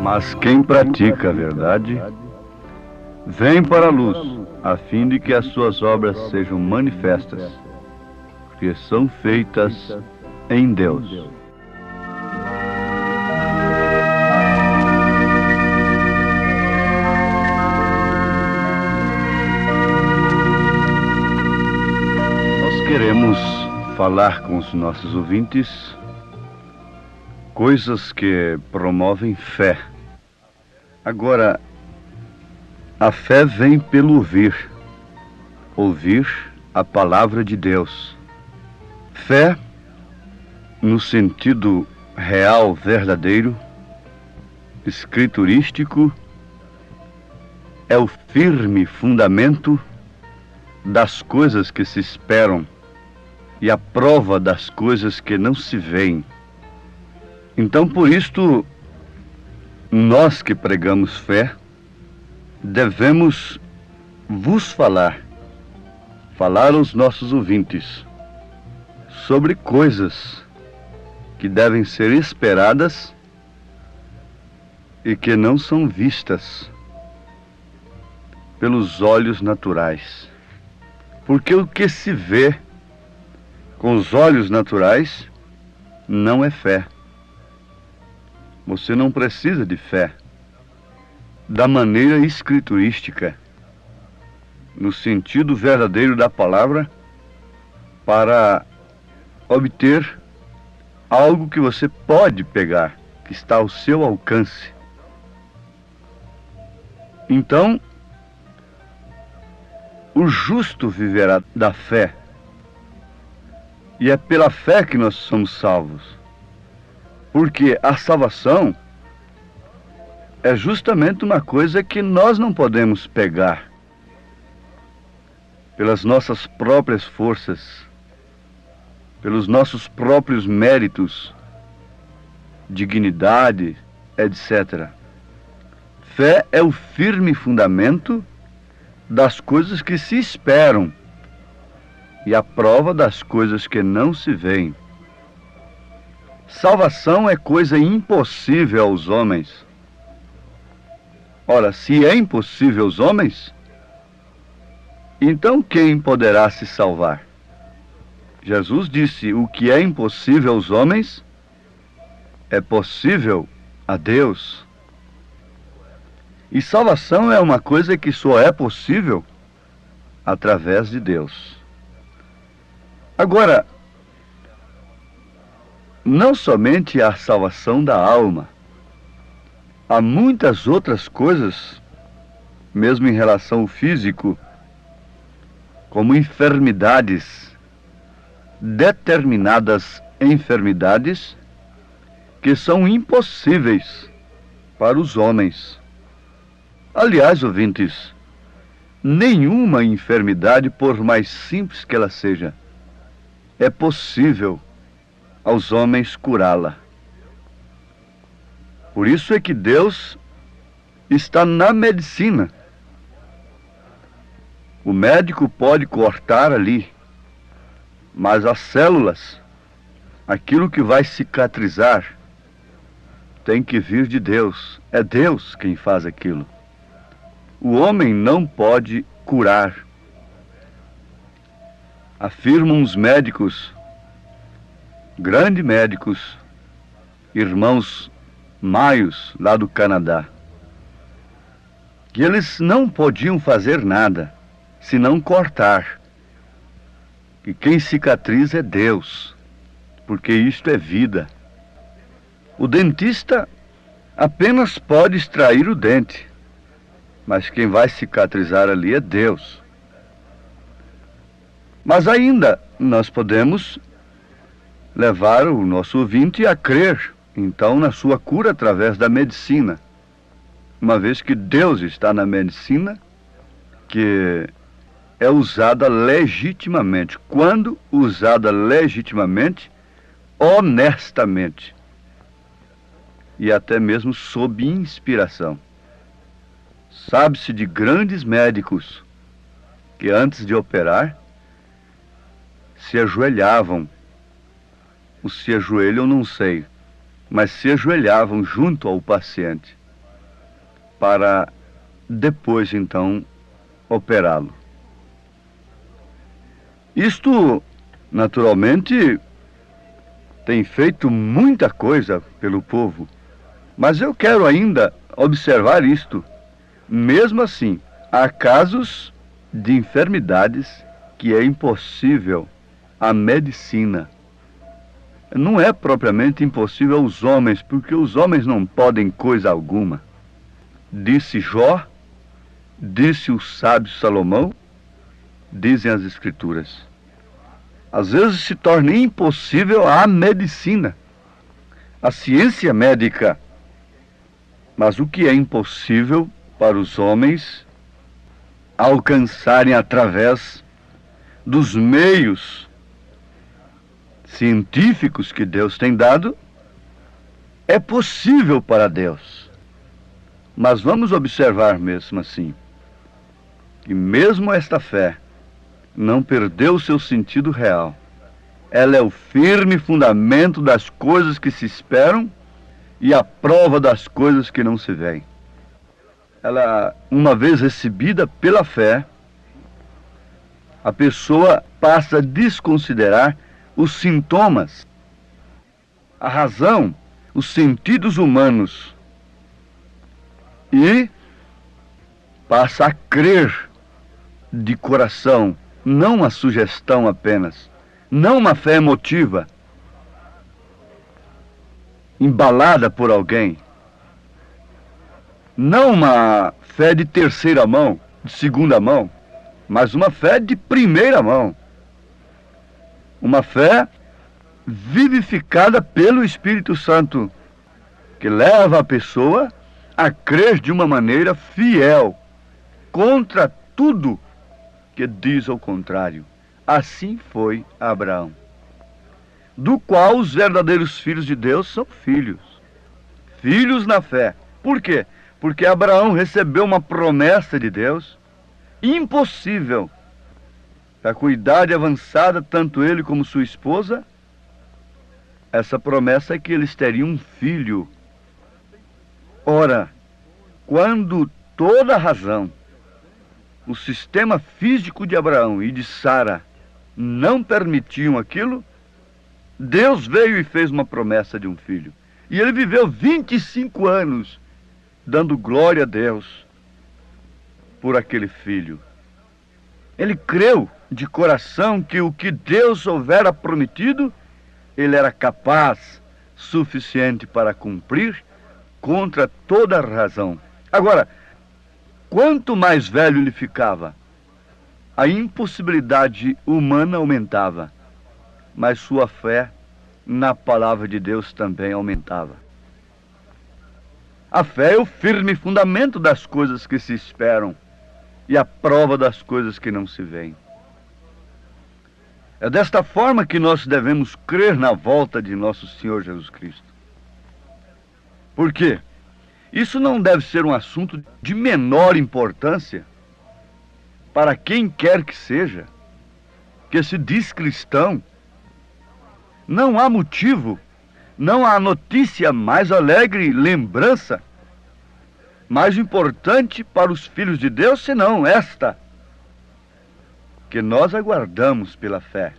Mas quem pratica a verdade, vem para a luz, a fim de que as suas obras sejam manifestas, que são feitas em Deus. Nós queremos falar com os nossos ouvintes coisas que promovem fé. Agora, a fé vem pelo ouvir a palavra de Deus. Fé, no sentido real, verdadeiro, escriturístico, é o firme fundamento das coisas que se esperam e a prova das coisas que não se veem. Então, por isto, nós que pregamos fé, devemos vos falar aos nossos ouvintes, sobre coisas que devem ser esperadas e que não são vistas pelos olhos naturais. Porque o que se vê com os olhos naturais não é fé. Você não precisa de fé da maneira escriturística, no sentido verdadeiro da palavra, para obter algo que você pode pegar, que está ao seu alcance. Então, o justo viverá da fé, e é pela fé que nós somos salvos. Porque a salvação é justamente uma coisa que nós não podemos pegar pelas nossas próprias forças, pelos nossos próprios méritos, dignidade, etc. Fé é o firme fundamento das coisas que se esperam e a prova das coisas que não se veem. Salvação é coisa impossível aos homens. Ora, se é impossível aos homens, então quem poderá se salvar? Jesus disse: o que é impossível aos homens é possível a Deus. E salvação é uma coisa que só é possível através de Deus. Agora, não somente a salvação da alma, há muitas outras coisas, mesmo em relação ao físico, como enfermidades, determinadas enfermidades, que são impossíveis para os homens. Aliás, ouvintes, nenhuma enfermidade, por mais simples que ela seja, é possível aos homens curá-la. Por isso é que Deus está na medicina. O médico pode cortar ali, mas as células, aquilo que vai cicatrizar, tem que vir de Deus. É Deus quem faz aquilo. O homem não pode curar. Afirmam os médicos, grandes médicos, irmãos Maios, lá do Canadá, que eles não podiam fazer nada, senão cortar. E quem cicatriza é Deus, porque isto é vida. O dentista apenas pode extrair o dente, mas quem vai cicatrizar ali é Deus. Mas ainda nós podemos levar o nosso ouvinte a crer, então, na sua cura através da medicina. Uma vez que Deus está na medicina, que é usada legitimamente. Quando usada legitimamente, honestamente, e até mesmo sob inspiração. Sabe-se de grandes médicos que antes de operar se ajoelhavam, ou se ajoelham, não sei, mas se ajoelhavam junto ao paciente para depois, então, operá-lo. Isto, naturalmente, tem feito muita coisa pelo povo, mas eu quero ainda observar isto. Mesmo assim, há casos de enfermidades que é impossível a medicina. Não é propriamente impossível aos homens, porque os homens não podem coisa alguma. Disse Jó, disse o sábio Salomão, dizem as Escrituras. Às vezes se torna impossível a medicina, a ciência médica. Mas o que é impossível para os homens alcançarem através dos meios científicos que Deus tem dado, é possível para Deus. Mas vamos observar mesmo assim, que mesmo esta fé não perdeu o seu sentido real. Ela é o firme fundamento das coisas que se esperam e a prova das coisas que não se veem. Ela, uma vez recebida pela fé, a pessoa passa a desconsiderar os sintomas, a razão, os sentidos humanos e passa a crer de coração, não a sugestão apenas, não uma fé emotiva, embalada por alguém, não uma fé de terceira mão, de segunda mão, mas uma fé de primeira mão, uma fé vivificada pelo Espírito Santo, que leva a pessoa a crer de uma maneira fiel, contra tudo que diz ao contrário. Assim foi Abraão, do qual os verdadeiros filhos de Deus são filhos. Filhos na fé. Por quê? Porque Abraão recebeu uma promessa de Deus impossível. Com idade avançada, tanto ele como sua esposa, essa promessa é que eles teriam um filho. Ora, quando toda a razão, o sistema físico de Abraão e de Sara não permitiam aquilo, Deus veio e fez uma promessa de um filho. E ele viveu 25 anos dando glória a Deus por aquele filho. Ele creu de coração que o que Deus houvera prometido, ele era capaz, suficiente para cumprir, contra toda razão. Agora, quanto mais velho ele ficava, a impossibilidade humana aumentava, mas sua fé na palavra de Deus também aumentava. A fé é o firme fundamento das coisas que se esperam e a prova das coisas que não se veem. É desta forma que nós devemos crer na volta de nosso Senhor Jesus Cristo. Por quê? Isso não deve ser um assunto de menor importância para quem quer que seja, que se diz cristão. Não há motivo, não há notícia mais alegre, lembrança mais importante para os filhos de Deus, senão esta, que nós aguardamos pela fé,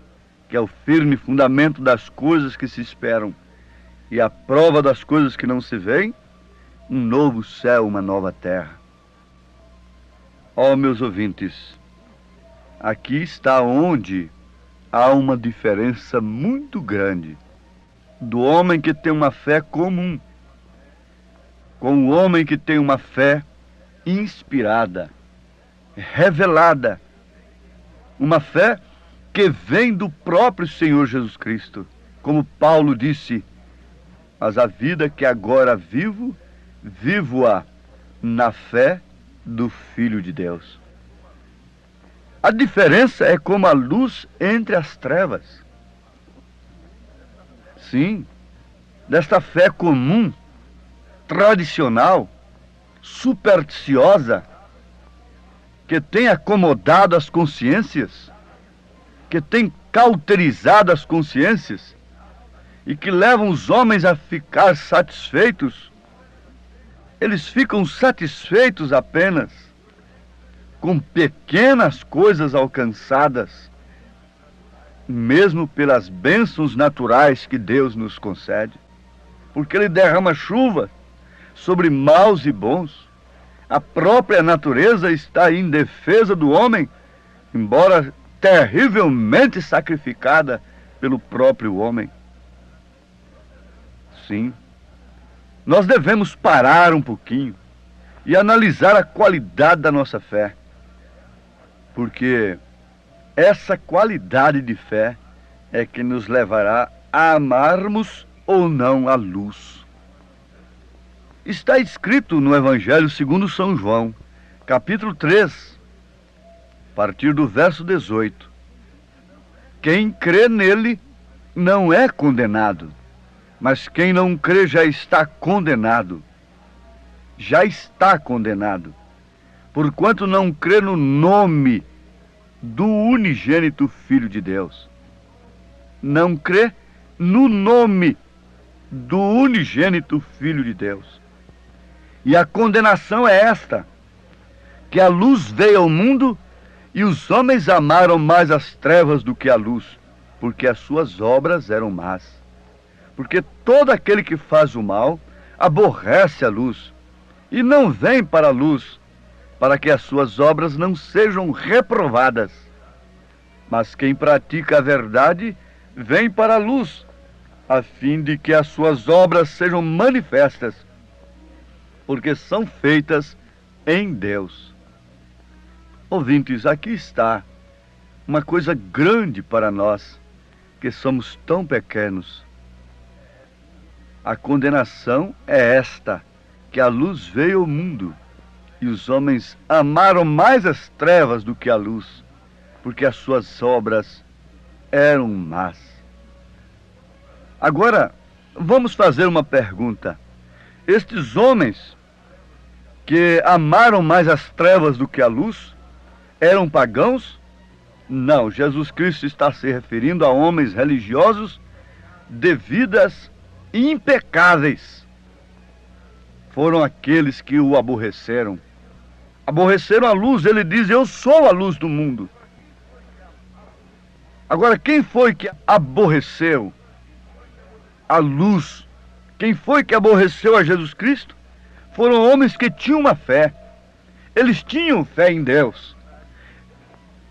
que é o firme fundamento das coisas que se esperam e a prova das coisas que não se veem, um novo céu, uma nova terra. Ó, meus ouvintes, aqui está onde há uma diferença muito grande do homem que tem uma fé comum com o homem que tem uma fé inspirada, revelada, uma fé que vem do próprio Senhor Jesus Cristo. Como Paulo disse, mas a vida que agora vivo, vivo-a na fé do Filho de Deus. A diferença é como a luz entre as trevas. Sim, desta fé comum, tradicional, supersticiosa, que tem acomodado as consciências, que tem cauterizado as consciências e que levam os homens a ficar satisfeitos Eles ficam satisfeitos apenas com pequenas coisas alcançadas, mesmo pelas bênçãos naturais que Deus nos concede, porque Ele derrama chuva sobre maus e bons. A própria natureza está em defesa do homem, embora terrivelmente sacrificada pelo próprio homem. Sim, nós devemos parar um pouquinho e analisar a qualidade da nossa fé, porque essa qualidade de fé é que nos levará a amarmos ou não a luz. Está escrito no Evangelho segundo São João, capítulo 3, a partir do verso 18. Quem crê nele não é condenado, mas quem não crê já está condenado. Já está condenado, porquanto não crê no nome do unigênito Filho de Deus. Não crê no nome do unigênito Filho de Deus. E a condenação é esta: que a luz veio ao mundo e os homens amaram mais as trevas do que a luz, porque as suas obras eram más. Porque todo aquele que faz o mal aborrece a luz e não vem para a luz, para que as suas obras não sejam reprovadas. Mas quem pratica a verdade vem para a luz, a fim de que as suas obras sejam manifestas, porque são feitas em Deus. Ouvintes, aqui está uma coisa grande para nós, que somos tão pequenos. A condenação é esta: que a luz veio ao mundo e os homens amaram mais as trevas do que a luz, porque as suas obras eram más. Agora, vamos fazer uma pergunta. Estes homens que amaram mais as trevas do que a luz eram pagãos? Não, Jesus Cristo está se referindo a homens religiosos de vidas impecáveis. Foram aqueles que o aborreceram. Aborreceram a luz. Ele diz: eu sou a luz do mundo. Agora, quem foi que aborreceu a luz? Quem foi que aborreceu a Jesus Cristo? Foram homens que tinham uma fé. Eles tinham fé em Deus,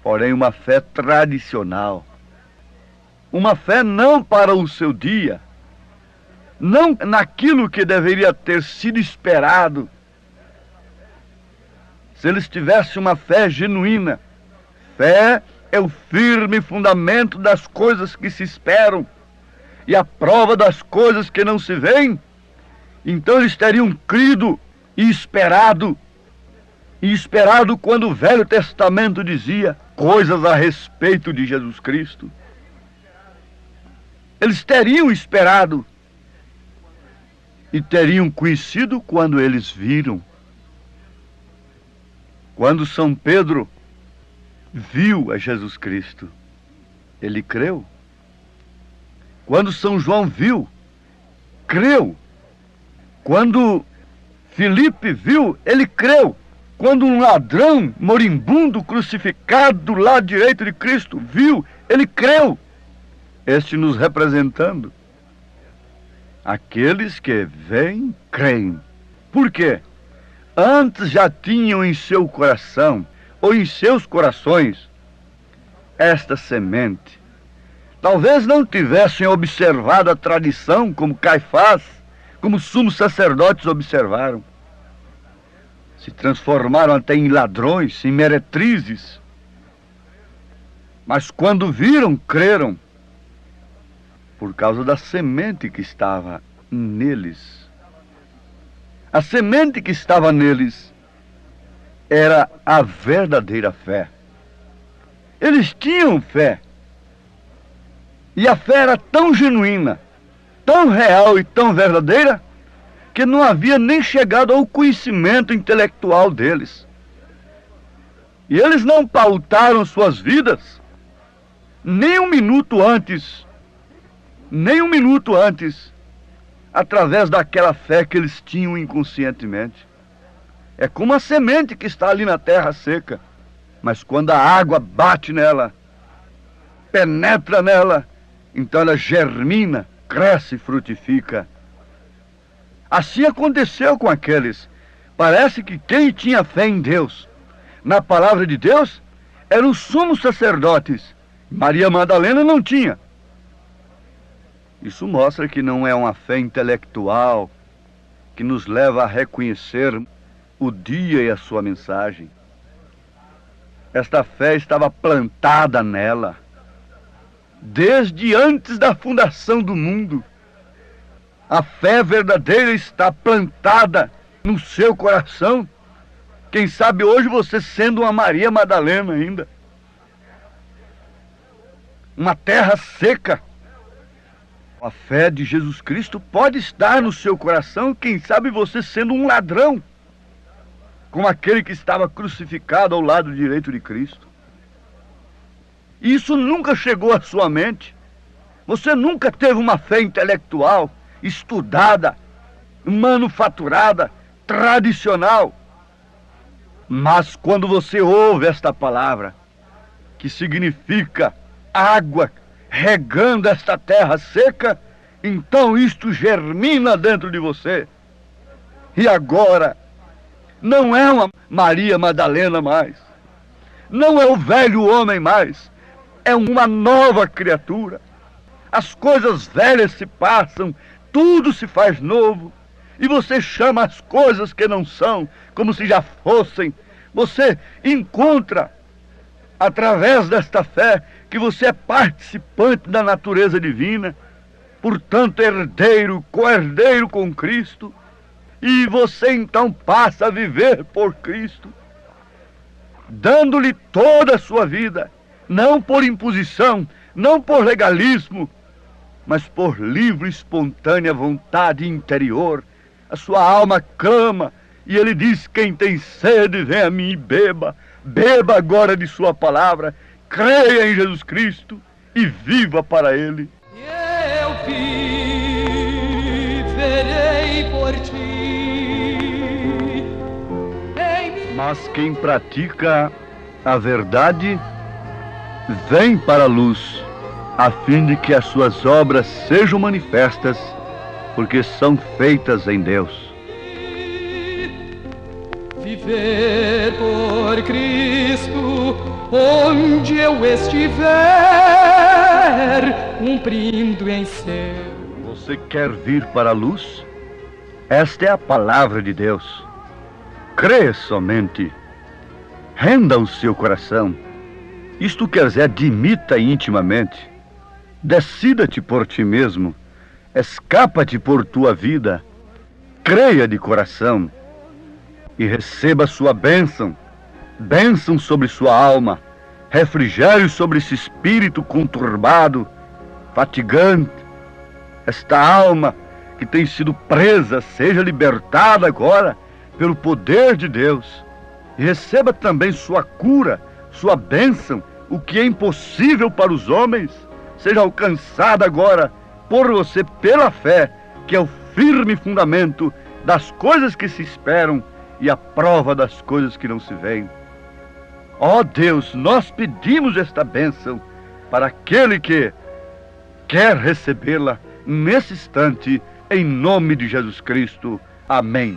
porém uma fé tradicional. Uma fé não para o seu dia, não naquilo que deveria ter sido esperado. Se eles tivessem uma fé genuína, fé é o firme fundamento das coisas que se esperam e a prova das coisas que não se veem, então eles teriam crido e esperado quando o Velho Testamento dizia coisas a respeito de Jesus Cristo. Eles teriam esperado e teriam conhecido quando eles viram. Quando São Pedro viu a Jesus Cristo, ele creu. Quando São João viu, creu. Quando Filipe viu, ele creu. Quando um ladrão moribundo crucificado do lado direito de Cristo viu, ele creu. Este nos representando. Aqueles que veem, creem. Por quê? Antes já tinham em seu coração, ou em seus corações, esta semente. Talvez não tivessem observado a tradição como Caifás, como os sumos sacerdotes observaram. Se transformaram até em ladrões, em meretrizes. Mas quando viram, creram, por causa da semente que estava neles. A semente que estava neles era a verdadeira fé. Eles tinham fé. E a fé era tão genuína, tão real e tão verdadeira, que não havia nem chegado ao conhecimento intelectual deles. E eles não pautaram suas vidas nem um minuto antes, através daquela fé que eles tinham inconscientemente. É como a semente que está ali na terra seca, mas quando a água bate nela, penetra nela, então ela germina, cresce e frutifica. Assim aconteceu com aqueles. Parece que quem tinha fé em Deus, na palavra de Deus, eram os sumos sacerdotes. Maria Madalena não tinha. Isso mostra que não é uma fé intelectual que nos leva a reconhecer o dia e a sua mensagem. Esta fé estava plantada nela desde antes da fundação do mundo. A fé verdadeira está plantada no seu coração. Quem sabe hoje você sendo uma Maria Madalena ainda. Uma terra seca. A fé de Jesus Cristo pode estar no seu coração, quem sabe você sendo um ladrão, como aquele que estava crucificado ao lado direito de Cristo. Isso nunca chegou à sua mente. Você nunca teve uma fé intelectual, estudada, manufaturada, tradicional. Mas quando você ouve esta palavra, que significa água regando esta terra seca, então isto germina dentro de você. E agora, não é uma Maria Madalena mais, não é o velho homem mais, é uma nova criatura. As coisas velhas se passam, tudo se faz novo, e você chama as coisas que não são, como se já fossem. Você encontra, através desta fé, que você é participante da natureza divina, portanto herdeiro, co-herdeiro com Cristo, e você então passa a viver por Cristo, dando-lhe toda a sua vida, não por imposição, não por legalismo, mas por livre e espontânea vontade interior. A sua alma clama, e ele diz: quem tem sede, vem a mim e beba. Beba agora de sua palavra, creia em Jesus Cristo e viva para Ele. Eu viverei por ti. Mas quem pratica a verdade vem para a luz, a fim de que as suas obras sejam manifestas, porque são feitas em Deus. Viver por Cristo, onde eu estiver, cumprindo em seu. Você quer vir para a luz? Esta é a palavra de Deus. Crê somente. Renda o seu coração. Isto quer dizer, admita intimamente. Decida-te por ti mesmo. Escapa-te por tua vida. Creia de coração. E receba sua bênção. Bênção sobre sua alma. Refrigério sobre esse espírito conturbado, fatigante. Esta alma que tem sido presa, seja libertada agora pelo poder de Deus. E receba também sua cura, sua bênção. O que é impossível para os homens, seja alcançado agora por você pela fé, que é o firme fundamento das coisas que se esperam e a prova das coisas que não se veem. Ó Deus, nós pedimos esta bênção para aquele que quer recebê-la nesse instante, em nome de Jesus Cristo. Amém.